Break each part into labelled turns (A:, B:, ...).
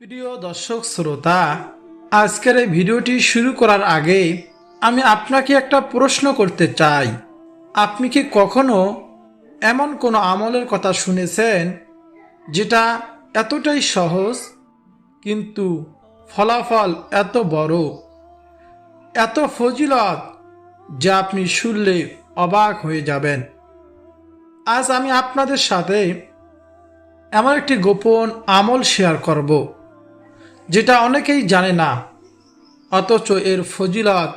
A: প্রিয় দর্শক শ্রোতা, আজকের এই ভিডিওটি শুরু করার আগে আমি আপনাকে একটা প্রশ্ন করতে চাই। আপনি কি কখনো এমন কোনো আমলের কথা শুনেছেন যেটা এতটাই সহজ কিন্তু ফলাফল এত বড়, এত ফজিলত যে আপনি শুনলে অবাক হয়ে যাবেন? আজ আমি আপনাদের সাথে এমন একটি গোপন আমল শেয়ার করব যেটা অনেকেই জানে না, অথচ এর ফজিলত,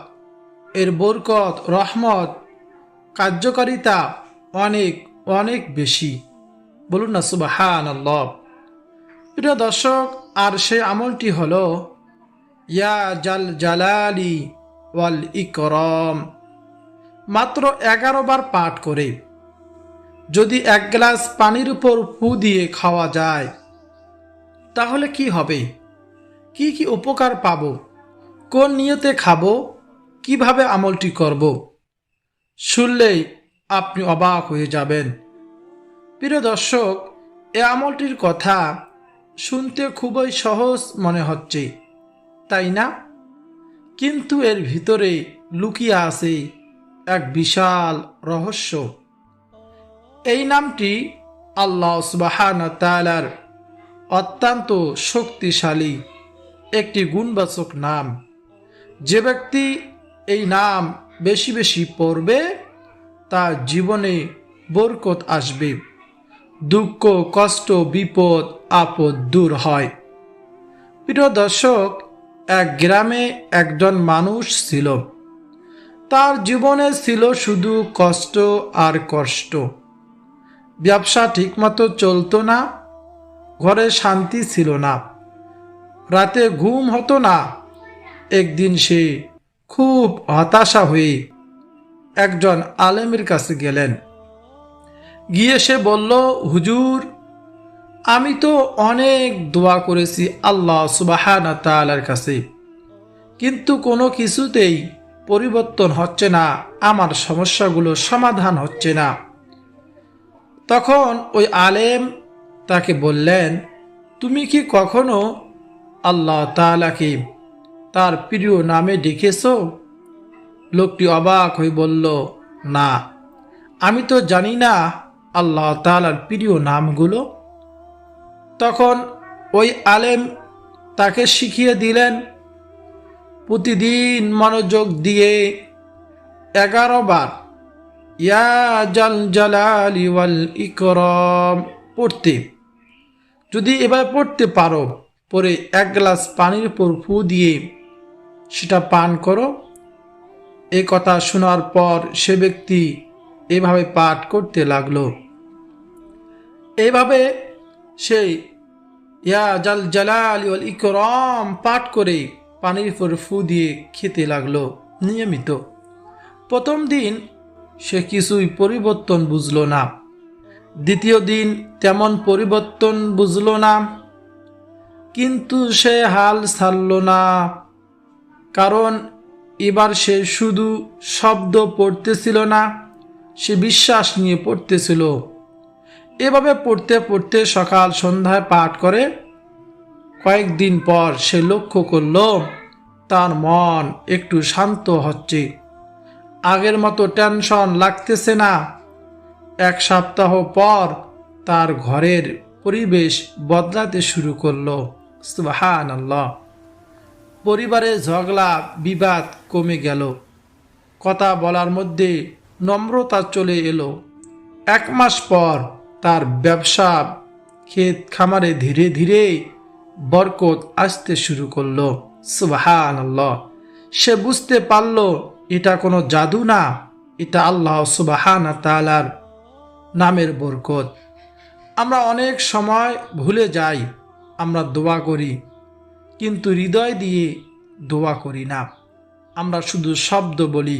A: এর বরকত, রহমত, কার্যকারিতা অনেক অনেক বেশি। বলুন না সুবহানাল্লাহ। প্রিয় দর্শক, আর সেই আমলটি হলো ইয়া জাল জালালি ওয়াল ইকরাম। মাত্র 11 বার পাঠ করে যদি এক গ্লাস পানির উপর ফু দিয়ে খাওয়া যায় তাহলে কি হবে, কি কি উপকার পাব, কোন নিয়তে খাবো, কিভাবে আমলটি করব, শুনলেই আপনি অবাক হয়ে যাবেন। প্রিয় দর্শক, এই আমলটির কথা শুনতে খুবই সহজ মনে হচ্ছে, তাই না? কিন্তু এর ভিতরে লুকিয়ে আছে এক বিশাল রহস্য। এই নামটি আল্লাহ সুবহানাহু ওয়া তাআলার অত্যন্ত শক্তিশালী একটি গুণবাচক নাম। যে ব্যক্তি এই নাম বেশি বেশি পড়বে তার জীবনে বরকত আসবে, দুঃখ কষ্ট বিপদ আপদ দূর হয়। প্রিয় দর্শক, এক গ্রামে একজন মানুষ ছিল। তার জীবনে ছিল শুধু কষ্ট আর কষ্ট। ব্যবসা ঠিকমতো চলতো না, ঘরে শান্তি ছিল না, রাতে ঘুম হতো না। একদিন সে খুব হতাশা হয়ে একজন আলেমের কাছে গেলেন। গিয়ে সে বলল, হুজুর, আমি তো অনেক দোয়া করেছি আল্লাহ সুবহানাহু ওয়া তাআলার কাছে, কিন্তু কোনো কিছুতেই পরিবর্তন হচ্ছে না, আমার সমস্যাগুলো সমাধান হচ্ছে না। তখন ওই আলেম তাকে বললেন, তুমি কি কখনো আল্লাহ তাআলাকে তার প্রিয় নামে ডেকেছো? লোকটি অবাক হয়ে বলল, না, আমি তো জানি না আল্লাহ তাআলার প্রিয় নামগুলো। তখন ওই আলেম তাকে শিখিয়ে দিলেন, প্রতিদিন মনোযোগ দিয়ে 11 বার ইয়া জাল জালালি ওয়াল ইকরাম পড়তে। যদি এবার পড়তে পারো, পরে এক গ্লাস পানির উপর ফু দিয়ে সেটা পান করো। এ কথা শোনার পর সে ব্যক্তি এভাবে পাঠ করতে লাগলো। এইভাবে সেই ইয়া জাল জালালি ওয়াল ইকরাম পাঠ করে পানির উপর ফু দিয়ে খেতে লাগলো নিয়মিত। প্রথম দিন সে কিছুই পরিবর্তন বুঝলো না, দ্বিতীয় দিন তেমন পরিবর্তন বুঝলো না, কিন্তু সে হাল ছাড়ল না। কারণ এবার সে শুধু শব্দ পড়তেছিল না, সে বিশ্বাস নিয়ে পড়তেছিল। এভাবে পড়তে পড়তে সকাল সন্ধ্যায় পাঠ করে কয়েকদিন পর সে লক্ষ্য করল তার মন একটু শান্ত হচ্ছে, আগের মতো টেনশন লাগতেছে না। এক সপ্তাহ পর তার ঘরের পরিবেশ বদলাতে শুরু করলো। সুবহানাল্লাহ। পরিবারে ঝগড়া বিবাদ কমে গেল, কথা বলার মধ্যে নম্রতা চলে এলো। 1 মাস পর তার ব্যবসা, ক্ষেত খামারে ধীরে ধীরে বরকত আসতে শুরু করলো। সুবহানাল্লাহ। সে বুঝতে পারল এটা কোনো জাদু না, এটা আল্লাহ সুবহানাহু ওয়া তাআলার নামের বরকত। আমরা অনেক সময় ভুলে যাই, আমরা দোয়া করি কিন্তু হৃদয় দিয়ে দোয়া করি না, আমরা শুধু শব্দ বলি।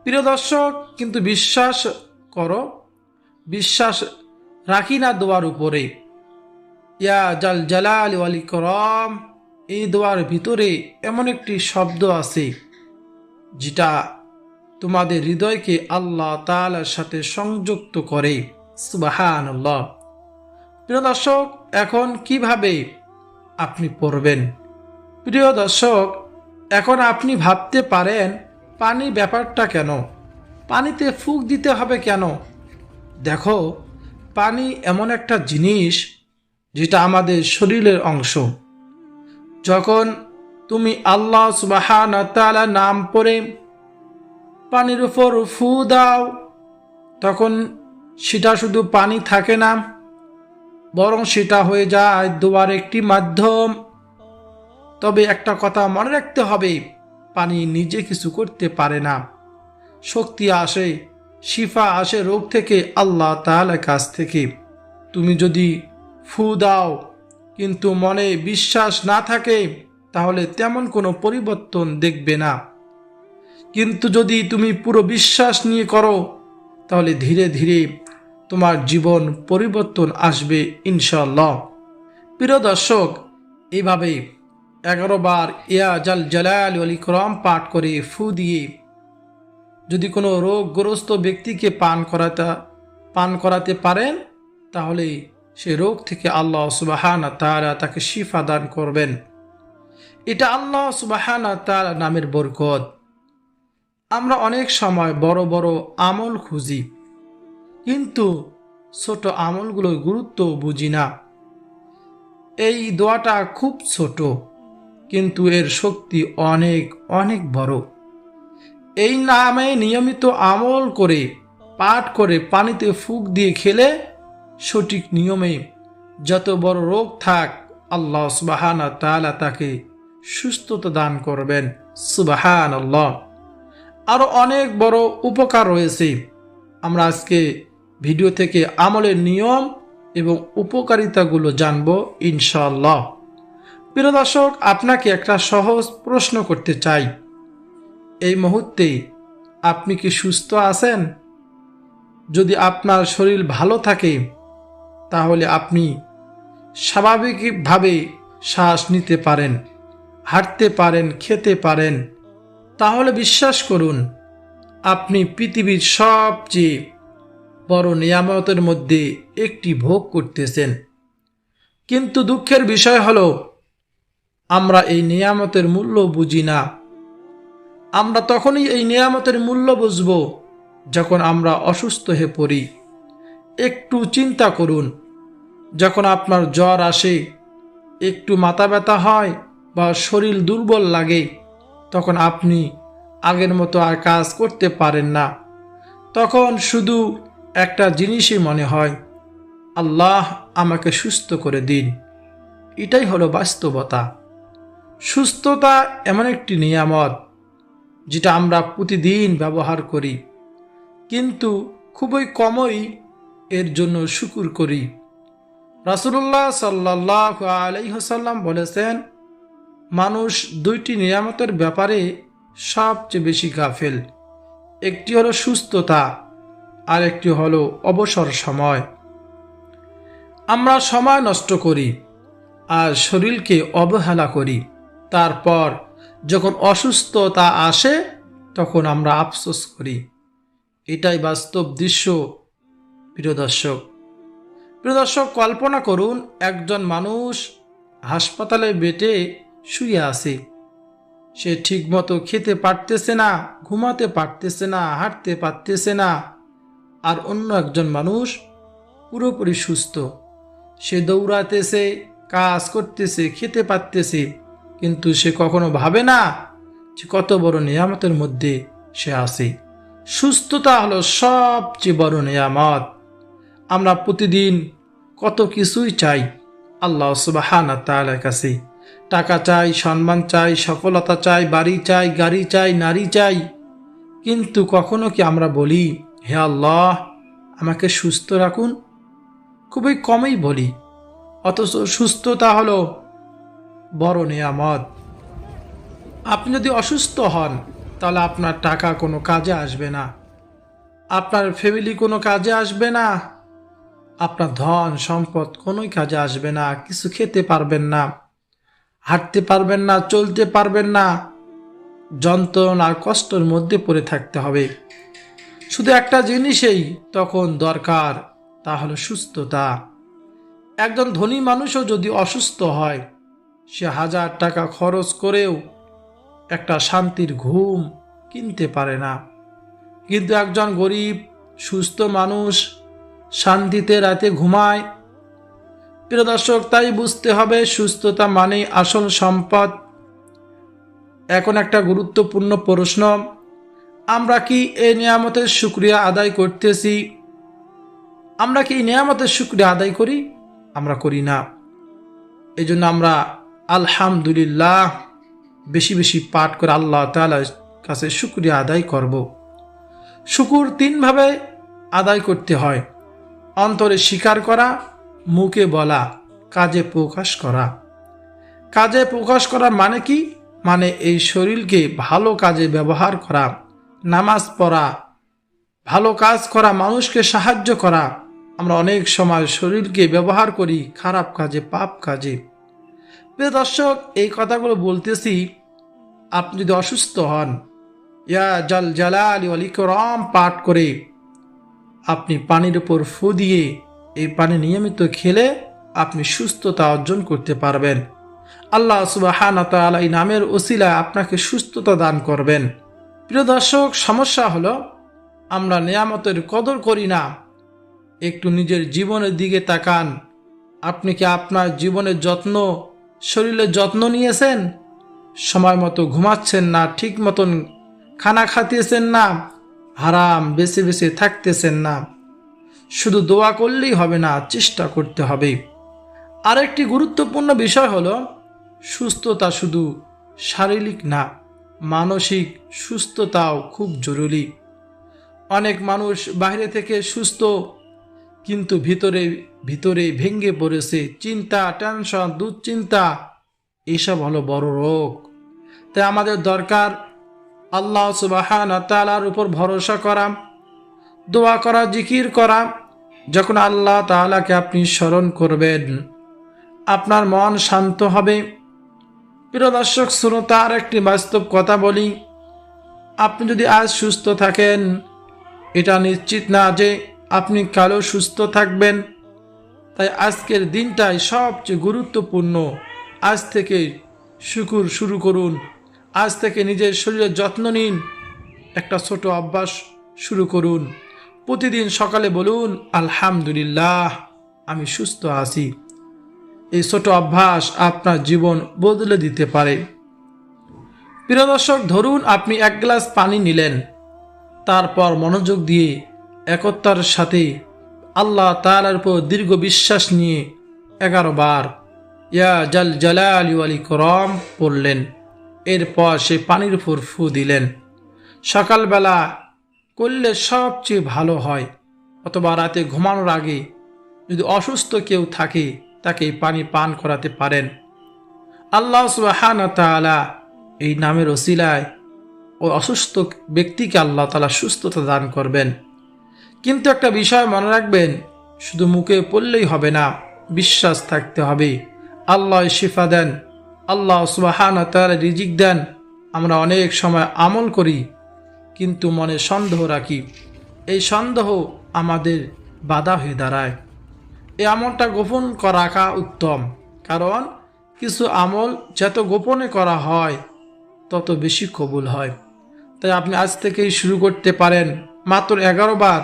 A: প্রিয় দর্শক, কিন্তু বিশ্বাস করো, বিশ্বাস রাখি না দোয়ার উপরে। ইয়া জাল জালালি ওয়াল ইকরাম, এই দোয়ার ভিতরে এমন একটি শব্দ আছে যেটা তোমাদের হৃদয়কে আল্লাহ তাআলার সাথে সংযুক্ত করে। সুবহানাল্লাহ। প্রিয় দর্শক, এখন কিভাবে আপনি পড়বেন। প্রিয় দর্শক, এখন আপনি ভাবতে পারেন পানি ব্যাপারটা কেন, পানিতে ফুঁক দিতে হবে কেন? দেখো, পানি এমন একটা জিনিস যেটা আমাদের শরীরের অংশ। যখন তুমি আল্লাহ সুবহানাহু ওয়া তাআলার নাম পড়ে পানির উপর ফু দাও, তখন সেটা শুধু পানি থাকে না, বরং সেটা হয়ে যায় দোয়ার একটি মাধ্যম। তবে একটা কথা মনে রাখতে হবে, পানি নিজে কিছু করতে পারে না। শক্তি আসে, শিফা আসে রোগ থেকে আল্লাহ তাআলার কাছ থেকে। তুমি যদি ফু দাও কিন্তু মনে বিশ্বাস না থাকে, তাহলে তেমন কোনো পরিবর্তন দেখবে না। কিন্তু যদি তুমি পুরো বিশ্বাস নিয়ে করো, তাহলে ধীরে ধীরে তোমার জীবন পরিবর্তন আসবে ইনশাআল্লাহ। প্রিয় দর্শক, এইভাবে 11 বার ইয়া জাল জালাল ওয়াল ইকরাম পাঠ করে ফু দিয়ে যদি কোনো রোগগ্রস্ত ব্যক্তিকে পান করাতে পারেন, তাহলে সে রোগ থেকে আল্লাহ সুবহানাহু ওয়া তাআলা তাকে শিফা দান করবেন। এটা আল্লাহ সুবহানাহু ওয়া তাআলা নামের বরকত। আমরা অনেক সময় বড় বড় আমল খুঁজি, কিন্তু ছোট আমলগুলোর গুরুত্ব বুঝি না। এই দোয়াটা খুব ছোট, কিন্তু এর শক্তি অনেক অনেক বড়। এই নামে নিয়মিত আমল করে, পাঠ করে, পানিতে ফুঁক দিয়ে খেলে সঠিক নিয়মে যত বড় রোগ থাক, আল্লাহ সুবহানাহু ওয়া তাআলা তাকে সুস্থতা দান করবেন। সুবহানাল্লাহ। আরো অনেক বড় উপকার রয়েছে। আমরা আজকে ভিডিও থেকে আমলের নিয়ম এবং উপকারিতাগুলো জানবো ইনশাআল্লাহ। প্রিয় দর্শক, আপনাকে একটা সহজ প্রশ্ন করতে চাই। এই মুহূর্তে আপনি কি সুস্থ আছেন? যদি আপনার শরীর ভালো থাকে, তাহলে আপনি স্বাভাবিকভাবে শ্বাস নিতে পারেন, হাঁটতে পারেন, খেতে পারেন। তাহলে বিশ্বাস করুন, আপনি পৃথিবীর সবচেয়ে বড় নিয়ামতের মধ্যে একটি ভোগ করতেছেন। কিন্তু দুঃখের বিষয় হলো, আমরা এই নিয়ামতের মূল্য বুঝি না। আমরা তখনই এই নিয়ামতের মূল্য বুঝব যখন আমরা অসুস্থ হয়ে পড়ি। একটু চিন্তা করুন, যখন আপনার জ্বর আসে, একটু মাথা ব্যথা হয় বা শরীর দুর্বল লাগে, তখন আপনি আগের মতো আর কাজ করতে পারেন না। তখন শুধু একটা জিনিসই মনে হয়, আল্লাহ আমাকে সুস্থ করে দিন। এটাই হলো বাস্তবতা। সুস্থতা এমন একটি নিয়ামত যেটা আমরা প্রতিদিন ব্যবহার করি, কিন্তু খুবই কমই এর জন্য শুকর করি। রাসূলুল্লাহ সাল্লাল্লাহু আলাইহি ওয়াসাল্লাম বলেছেন, মানুষ দুইটি নিয়ামতের ব্যাপারে সবচেয়ে বেশি গাফেল। একটি হলো সুস্থতা, আর একটি হলো অবসর সময়। আমরা সময় নষ্ট করি আর শরীরকে অবহেলা করি। তারপর যখন অসুস্থতা আসে, তখন আমরা আফসোস করি। এটাই বাস্তব দৃশ্য। প্রিয় দর্শক, কল্পনা করুন, একজন মানুষ হাসপাতালে বেডে শুয়ে আছে। সে ঠিকমতো খেতে পারতেছে না, ঘুমাতে পারতেছে না, হাঁটতে পারতেছে না। আর অন্য একজন মানুষ পুরোপুরি সুস্থ। সে দৌড়াতেছে, কাজ করতেছে, খেতে পারতেছে, কিন্তু সে কখনো ভাবে না যে কত বড় নিয়ামতের মধ্যে সে আছে। সুস্থতা হলো সবচেয়ে বড় নিয়ামত। আমরা প্রতিদিন কত কিছুই চাই আল্লাহ সুবহানাহু ওয়া তাআলার কাছে। টাকা চাই, সম্মান চাই, সফলতা চাই, বাড়ি চাই, গাড়ি চাই, নারী চাই। কিন্তু কখনো কি আমরা বলি, হে আল্লাহ আমাকে সুস্থ রাখুন? খুবই কমই বলি। অথচ সুস্থতা হলো বড় নিয়ামত। আপনি যদি অসুস্থ হন, তাহলে আপনার টাকা কোনো কাজে আসবে না, আপনার ফ্যামিলি কোনো কাজে আসবে না, আপনার ধন সম্পদ কোনোই কাজে আসবে না। কিছু খেতে পারবেন না, হাঁটতে পারবেন না, চলতে পারবেন না। যন্ত্রণার কষ্টের মধ্যে পড়ে থাকতে হবে। শুধু একটা জিনিসই তখন দরকার, তা হলো সুস্থতা। একজন ধনী মানুষও যদি অসুস্থ হয়, সে 1000 টাকা খরচ করেও একটা শান্তির ঘুম কিনতে পারে না। কিন্তু একজন গরিব সুস্থ মানুষ শান্তিতে রাতে ঘুমায়। প্রিয় দর্শক, তাই বুঝতে হবে সুস্থতা মানেই আসল সম্পদ। এখন একটা গুরুত্বপূর্ণ প্রশ্ন, আমরা কি এই নিয়ামতের শুকরিয়া আদায় করতেছি? আমরা কি এই নিয়ামতের শুকরিয়া আদায় করি? আমরা করি না। এই জন্য আমরা আলহামদুলিল্লাহ বেশি বেশি পাঠ করে আল্লাহ তাআলার কাছে শুকরিয়া আদায় করব। শুকুর 3 ভাবে আদায় করতে হয়: অন্তরে স্বীকার করা, মুখে বলা, কাজে প্রকাশ করা। কাজে প্রকাশ করা মানে কি? মানে এই শরীরকে ভালো কাজে ব্যবহার করা, নামাজ পড়া, ভালো কাজ করা, মানুষকে সাহায্য করা। আমরা অনেক সময় শরীরকে ব্যবহার করি খারাপ কাজে, পাপ কাজে। প্রিয় দর্শক, এই কথাগুলো বলতেছি, আপনি যদি অসুস্থ হন, ইয়া জাল জালালি ওয়াল ইকরাম পাঠ করে আপনি পানির উপর ফু দিয়ে এই পানি নিয়মিত খেলে আপনি সুস্থতা অর্জন করতে পারবেন। আল্লাহ সুবহানাহু ওয়া তাআলা এই নামের ওসিলায় আপনাকে সুস্থতা দান করবেন। প্রিয় দর্শক, সমস্যা হলো আমরা নিয়ামতের কদর করি না। একটু নিজের জীবনের দিকে তাকান। আপনি কি আপনার জীবনের যত্ন, শরীরের যত্ন নিয়েছেন? সময় মতো ঘুমাচ্ছেন না, ঠিক মতন খানা খাতেছেন না, হারাম বেছে বেছে থাকতেছেন না। শুধু দোয়া করলেই হবে না, চেষ্টা করতে হবে। আরেকটি গুরুত্বপূর্ণ বিষয় হলো সুস্থতা শুধু শারীরিক না, মানসিক সুস্থতাও খুব জরুরি। অনেক মানুষ বাইরে থেকে সুস্থ, কিন্তু ভিতরে ভিতরে ভেঙে পড়েছে। চিন্তা, টেনশন, দুশ্চিন্তা, এসব হলো বড় রোগ। তাই আমাদের দরকার আল্লাহ সুবহানাহু ওয়া তাআলার উপর ভরসা করা, দোয়া করা, জিকির করা। যখন আল্লাহ তাআলাকে আপনি স্মরণ করবেন, আপনার মন শান্ত হবে। প্রিয় দর্শক শ্রোতা, আর একটি বাস্তব কথা বলি, আপনি যদি আজ সুস্থ থাকেন, এটা নিশ্চিত না যে আপনি কালও সুস্থ থাকবেন। তাই আজকের দিনটাই সবচেয়ে গুরুত্বপূর্ণ। আজ থেকে শুকুর শুরু করুন। আজ থেকে নিজের শরীরের যত্ন নিন। একটা ছোট অভ্যাস শুরু করুন। প্রতিদিন সকালে বলুন, আলহামদুলিল্লাহ, আমি সুস্থ আছি। এই ছোট অভ্যাস আপনার জীবন বদলে দিতে পারে। প্রিয় দর্শক, ধরুন আপনি 1 গ্লাস পানি নিলেন, তারপর মনোযোগ দিয়ে একতার সাথে আল্লাহ তাআলার উপর দীর্ঘ বিশ্বাস নিয়ে 11 বার ইয়া জাল জালালি ওয়াল ইকরাম পড়লেন। এরপর সে পানির উপর ফু দিলেন। সকালবেলা করলে সবচেয়ে ভালো হয়, অথবা রাতে ঘুমানোর আগে যদি অসুস্থ কেউ থাকে তাকে এই পানি পান করাতে পারেন। আল্লাহ সুবহানাহু ওয়া তাআলা এই নামের ওসিলায় ওই অসুস্থ ব্যক্তিকে আল্লাহ তাআলা সুস্থতা দান করবেন। কিন্তু একটা বিষয় মনে রাখবেন, শুধু মুখে পড়লেই হবে না, বিশ্বাস থাকতে হবে। আল্লাহ শিফা দেন, আল্লাহ সুবহানাহু ওয়া তাআলা রিজিক দেন। আমরা অনেক সময় আমল করি কিন্তু মনে সন্দেহ রাখি। এই সন্দেহ আমাদের বাধা হয়ে দাঁড়ায়। এই আমলটা গোপন রাখা উত্তম, কারণ কিছু আমল যত গোপনে করা হয় তত বেশি কবুল হয়। তাই আপনি আজ থেকেই শুরু করতে পারেন। মাত্র 11 বার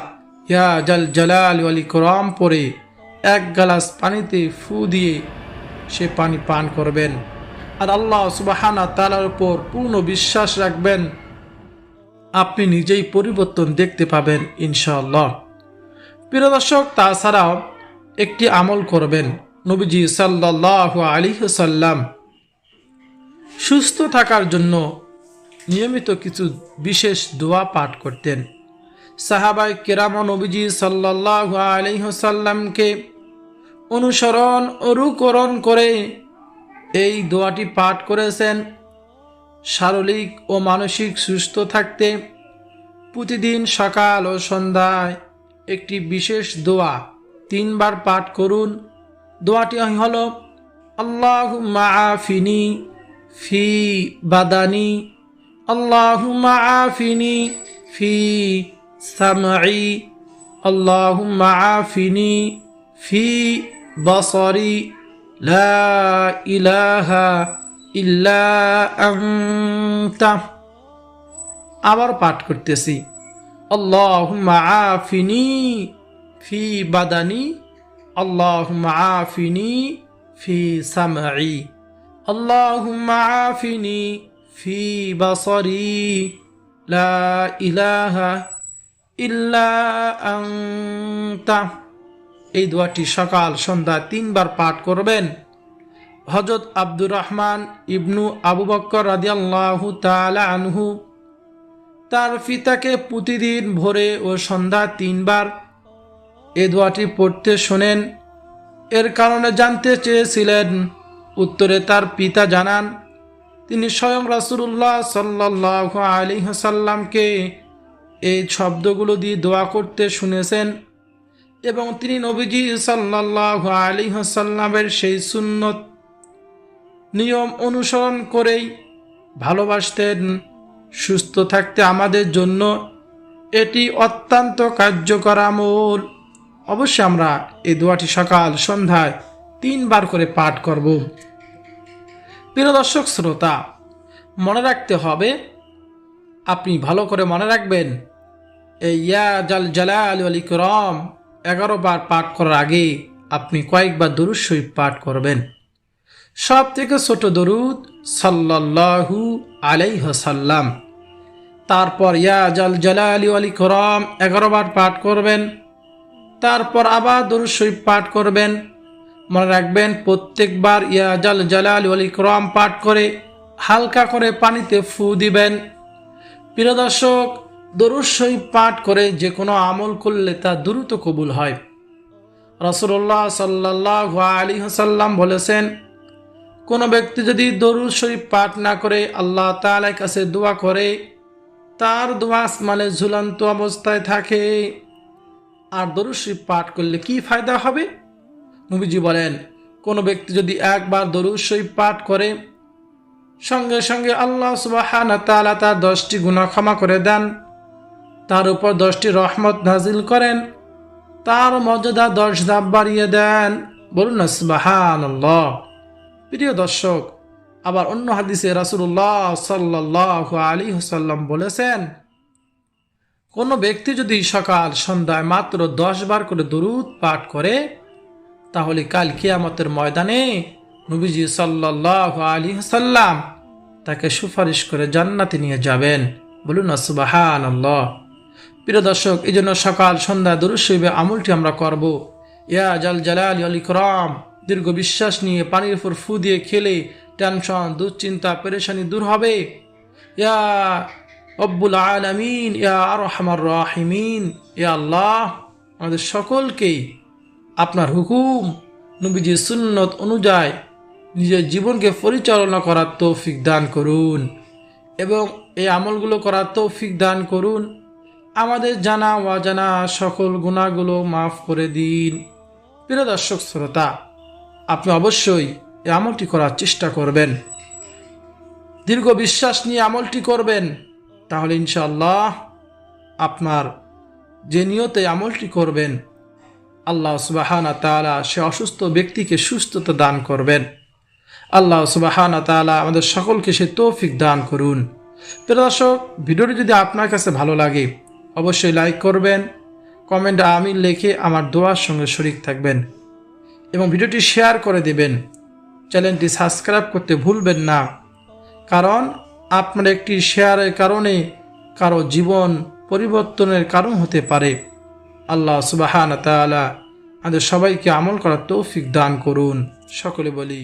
A: ইয়া জাল জালালি ওয়াল ইকরাম পরে 1 গ্লাস পানিতে ফু দিয়ে সে পানি পান করবেন। আর আল্লাহ সুবহানাহু ওয়া তাআলার উপর পূর্ণ বিশ্বাস রাখবেন। আপনি নিজেই পরিবর্তন দেখতে পাবেন ইনশাআল্লাহ। প্রিয় দর্শক, তাছাড়াও একটি আমল করবেন। নবীজি সাল্লাল্লাহু আলাইহি ওয়াসাল্লাম সুস্থ থাকার জন্য নিয়মিত কিছু বিশেষ দোয়া পাঠ করতেন। সাহাবায়ে কেরাম নবীজি সাল্লাল্লাহু আলাইহি ওয়াসাল্লামকে অনুকরণ করে এই দোয়াটি পাঠ করেছেন। শারীরিক ও মানসিক সুস্থ থাকতে প্রতিদিন সকাল ও সন্ধ্যায় একটি বিশেষ দোয়া 3 বার পাঠ করুন। দোয়াটি হলো, আল্লাহুম্মা আফিনি ফি বাদানি, আল্লাহুম্মা আফিনি ফি সামঈ, আল্লাহুম্মা আফিনি ফি বসরি, লা ইলাহা ইল্লা আনতা। আবার পাঠ করতেছি, আল্লাহুম্মা আফিনি ফি বাদানি, আল্লাহুম্মা আফিনি ফি সামঈ, আল্লাহুম্মা আফিনি ফি বাসারি, লা ইলাহা ইল্লা আনতা। এই দোয়াটি সকাল সন্ধ্যা 3 বার পাঠ করবেন। হযরত আব্দুর রহমান ইবনু আবু বকর রাদিয়াল্লাহু তাআলা আনহু তার পিতাকে প্রতিদিন ভোরে ও সন্ধ্যা 3 বার এই দোয়াটি পড়তে শোনেন। এর কারণে জানতে চেয়েছিলেন, উত্তরে তার পিতা জানান তিনি স্বয়ং রাসূলুল্লাহ সাল্লাল্লাহু আলাইহি ওয়াসাল্লামকে এই শব্দগুলো দিয়ে দোয়া করতে শুনেছেন এবং তিনি নবীজি সাল্লাল্লাহু আলাইহি ওয়াসাল্লামের সেই সুন্নত নিয়ম অনুসরণ করেই ভালোবাসতেন। সুস্থ থাকতে আমাদের জন্য এটি অত্যন্ত কার্যকর আমল। অবশ্যই আমরা এই দোয়াটি সকাল সন্ধ্যায় 3 বার করে পাঠ করব। প্রিয় দর্শক শ্রোতা, মনে রাখতে হবে, আপনি ভালো করে মনে রাখবেন, এই ইয়া জাল জালাল ওয়াল ইকরাম 11 বার পাঠ করার আগে আপনি কয়েকবার দরুদ শরীফ পাঠ করবেন। সব থেকে ছোট দরুদ সাল্লাল্লাহু আলাইহি ওয়াসাল্লাম। তারপর ইয়া জাল জালাল ওয়াল ইকরাম 11 বার পাঠ করবেন। তারপর আবার দরুদ শরীফ পাঠ করবেন। মনে রাখবেন, প্রত্যেকবার ইয়া জাল জালাল ওয়াল ইকরাম পাঠ করে হালকা করে পানিতে ফু দিবেন। প্রিয় দর্শক, দরুদ শরীফ পাঠ করে যে কোনো আমল করলে তা দ্রুত কবুল হয়। রাসূলুল্লাহ সাল্লাল্লাহু আলাইহি ওয়াসাল্লাম বলেছেন, কোনো ব্যক্তি যদি দরুদ শরীফ পাঠ না করে আল্লাহ তাআলার কাছে দোয়া করে, তার দোয়া আসমানে ঝুলন্ত অবস্থায় থাকে। আর দরুদ শরীফ পাঠ করলে কি ফায়দা হবে? নবীজি বলেন, কোনো ব্যক্তি যদি একবার দরুদ শরীফ পাঠ করে, সঙ্গে সঙ্গে আল্লাহ সুবহানাহু ওয়া তাআলা তার 10টি গুনাহ ক্ষমা করে দেন, তার উপর 10টি রহমত নাজিল করেন, তার মর্যাদা 10 ধাপ বাড়িয়ে দেন। বলুন না সুবহানাল্লাহ। প্রিয় দর্শক, আবার অন্য হাদিসে রাসূলুল্লাহ সাল্লাল্লাহু আলাইহি ওয়াসাল্লাম বলেছেন, কোনো ব্যক্তি যদি সকাল সন্ধ্যায় মাত্র 10 বার করে দরুদ পাঠ করে, তাহলে কাল কিয়ামতের ময়দানে নবীজি সাল্লাল্লাহু আলাইহি ওয়াসাল্লাম তাকে সুপারিশ করে জান্নাতে নিয়ে যাবেন। বলুন না সুবহানাল্লাহ। প্রিয় দর্শক, এই জন্য সকাল সন্ধ্যা দরুদ শরীফের আমলটি আমরা করব। ইয়া জাল জালাল ওয়াল ইকরাম দীর্ঘ বিশ্বাস নিয়ে পানির উপর ফু দিয়ে খেলে টেনশন, দুশ্চিন্তা, পেরেশানি দূর হবে। ইয়া রব্বুল আলামিন, ইয়া আরহামার রাহিমিন, ইয়া আল্লাহ, আমাদের সকলকেই আপনার হুকুম নবীজির সুন্নত অনুযায়ী নিজের জীবনকে পরিচালনা করার তৌফিক দান করুন এবং এই আমলগুলো করার তৌফিক দান করুন। আমাদের জানা অজানা সকল গুনাহগুলো মাফ করে দিন। প্রিয় দর্শক শ্রোতা, আপনি অবশ্যই এই আমলটি করার চেষ্টা করবেন, দীর্ঘ বিশ্বাস নিয়ে আমলটি করবেন। তাহলে ইনশাআল্লাহ আপনার যে নিয়তে আমলটি করবেন, আল্লাহ সুবহানাহু ওয়া তাআলা সে অসুস্থ ব্যক্তিকে সুস্থতা দান করবেন। আল্লাহ সুবহানাহু ওয়া তাআলা আমাদের সকলকে সে তৌফিক দান করুন। প্রিয় দর্শক, ভিডিওটি যদি আপনার কাছে ভালো লাগে অবশ্যই লাইক করবেন, কমেন্টে আমিন লিখে আমার দোয়ার সঙ্গে শরীক থাকবেন এবং ভিডিওটি শেয়ার করে দেবেন। চ্যানেলটি সাবস্ক্রাইব করতে ভুলবেন না, কারণ আপনার একটি শেয়ারের কারণে কারো জীবন পরিবর্তনের কারণ হতে পারে। আল্লাহ সুবহানাহু ওয়া তাআলা আমাদের সবাইকে আমল করার তৌফিক দান করুন। সকলে বলি